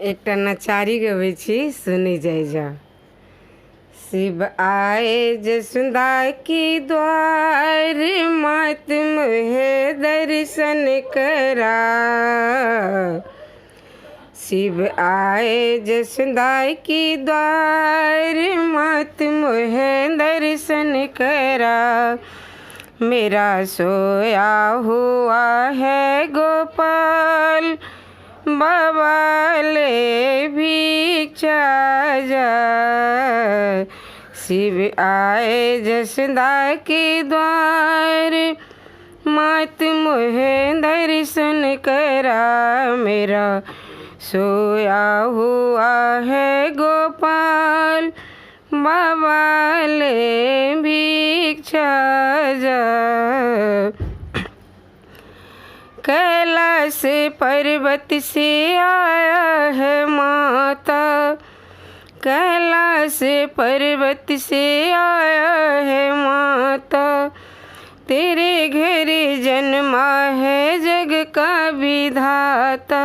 एकटा नचारी गबै छी, सुनी जाइ जा। शिव आए जसुंदा की द्वार, मात मोहे दर्शन करा। शिव आए जसुंदा की द्वार, मात मोहे दर्शन करा। मेरा सोया हुआ है गोपाल, बाबा ले भिक्षा जा। शिव आए जसुंदा के द्वार, मात मोहे दर्शन करा। मेरा सोया हुआ है गोपाल, बाबा ले भिक्षा जा। कैलाश पर्वत से आया है माता, कैलाश पर्वत से आया है माता। तेरे घर जन्मा है जग का विधाता,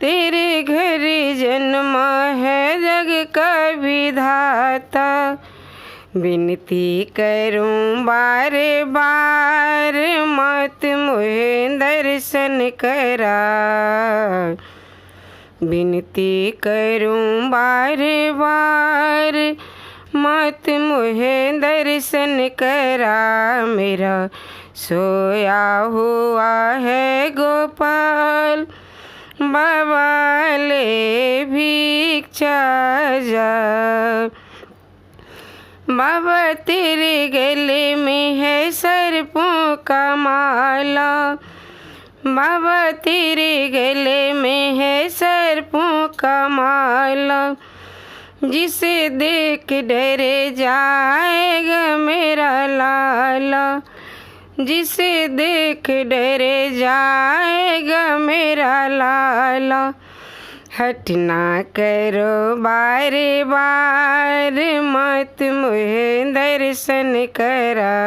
तेरे घर जन्मा है जग का विधाता। विनती करूं बार बार, मात मोहे दर्शन करा। विनती करूं बार बार, मात मोहे दर्शन करा। मेरा सोया हुआ है गोपाल, बाबा ले भिक्षा जा। बाबा तेरे गले में है सर्पों का माला, बाबा तेरे गले में है सर्पों का माला। जिसे देख डरे जाएगा मेरा लाला, जिसे देख डरे जाएगा मेरा लाला। हट ना करो बार बार, मात मोहे दर्शन करा।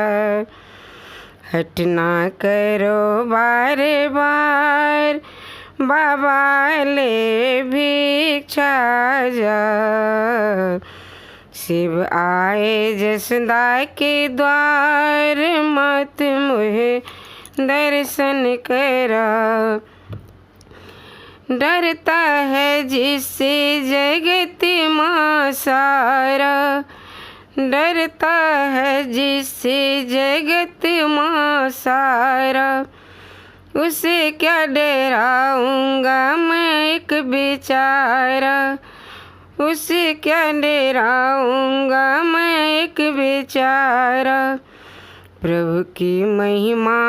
हट ना करो बार बार, बाबा ले भिक्षा जा। शिव आए जसुंदा के द्वार, मात मोहे दर्शन करा। डरता है जिससे जगत माँ सारा, डरता है जिससे जगत माँ सारा। उसे क्या डराऊंगा मैं एक बेचारा, उसे क्या डराऊंगा मैं एक बेचारा। प्रभु की महिमा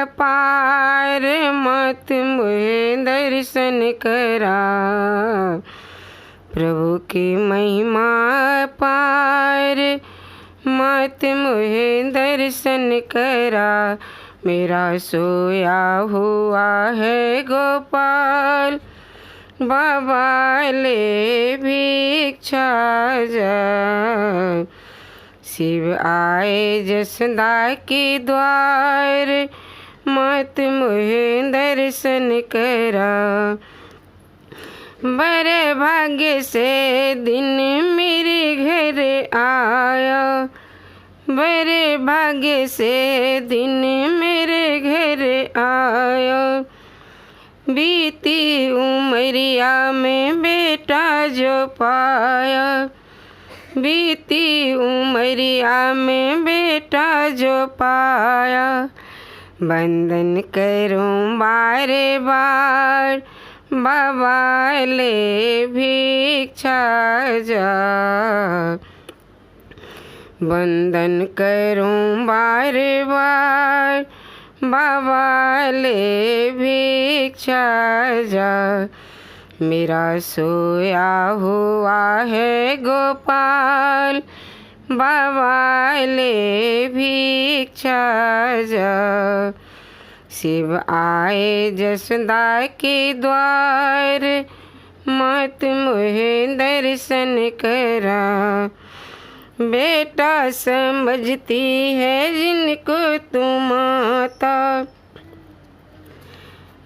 अपार, मात मोहे दर्शन करा। प्रभु की महिमा अपार, मात मोहे दर्शन करा। मेरा सोया हुआ है गोपाल, बाबा ले भिक्षा जा। शिव आए जसुंदा के द्वार, मात मोहे दर्शन करा। बड़े भाग्य से दिन मेरे घर आया, बड़े भाग्य से दिन मेरे घर आया। बीती उमरिया में बेटा जो पाया, बीती उमरिया में बेटा जो पाया। वंदन करूं बार बार, बाबा ले भिक्षा जा। वंदन करूं बार बार, बाबा ले भिक्षा जा। मेरा सोया हुआ है गोपाल, बाबा ले भिक्षा जा। शिव आए जसुंदा के द्वार, मात मोहे दर्शन करा। बेटा समझती है जिनको तू माता,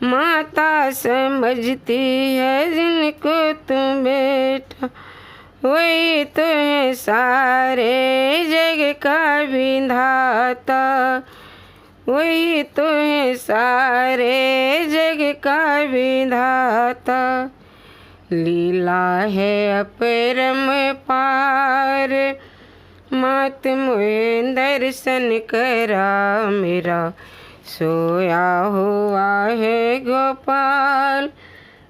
माता समझती है जिनको तुम बेटा, वही तो है सारे जग का विधाता, वही तो है सारे जग का विधाता। लीला है अपरम पार, मात मोहे दर्शन करा, मेरा सोया हुआ है गोपाल,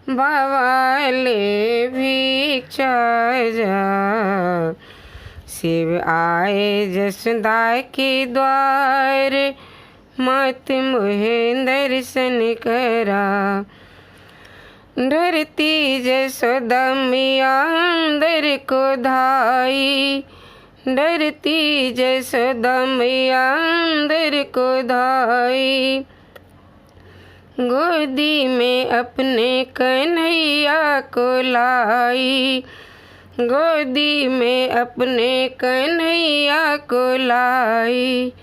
बावाले भिक्षा जा। शिव आए जसोदा के द्वार, मात मोहे दर्शन करा। डरती जसोदा मैया अंदर को धाई, डरती जसोदा मैया अंदर को धाई। गोदी में अपने कन्हैया को लाई, गोदी में अपने कन्हैया को लाई।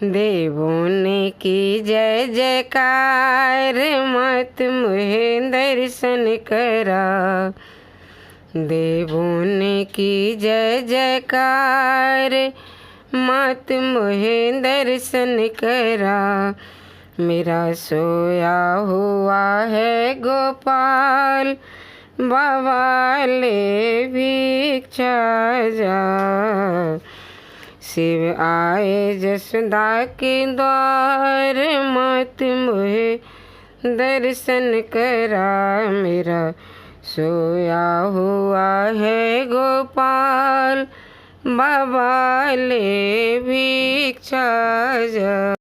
देवों ने की जय जयकार, मात मोहे दर्शन करा। देवों ने की जय जयकार, मात मोहे दर्शन करा। मेरा सोया हुआ है गोपाल, बावाले भिक्षा जा। शिव आए जसोदा के द्वार, मात मोहे दर्शन करा। मेरा सोया हुआ है गोपाल, बावाले भिक्षा जा।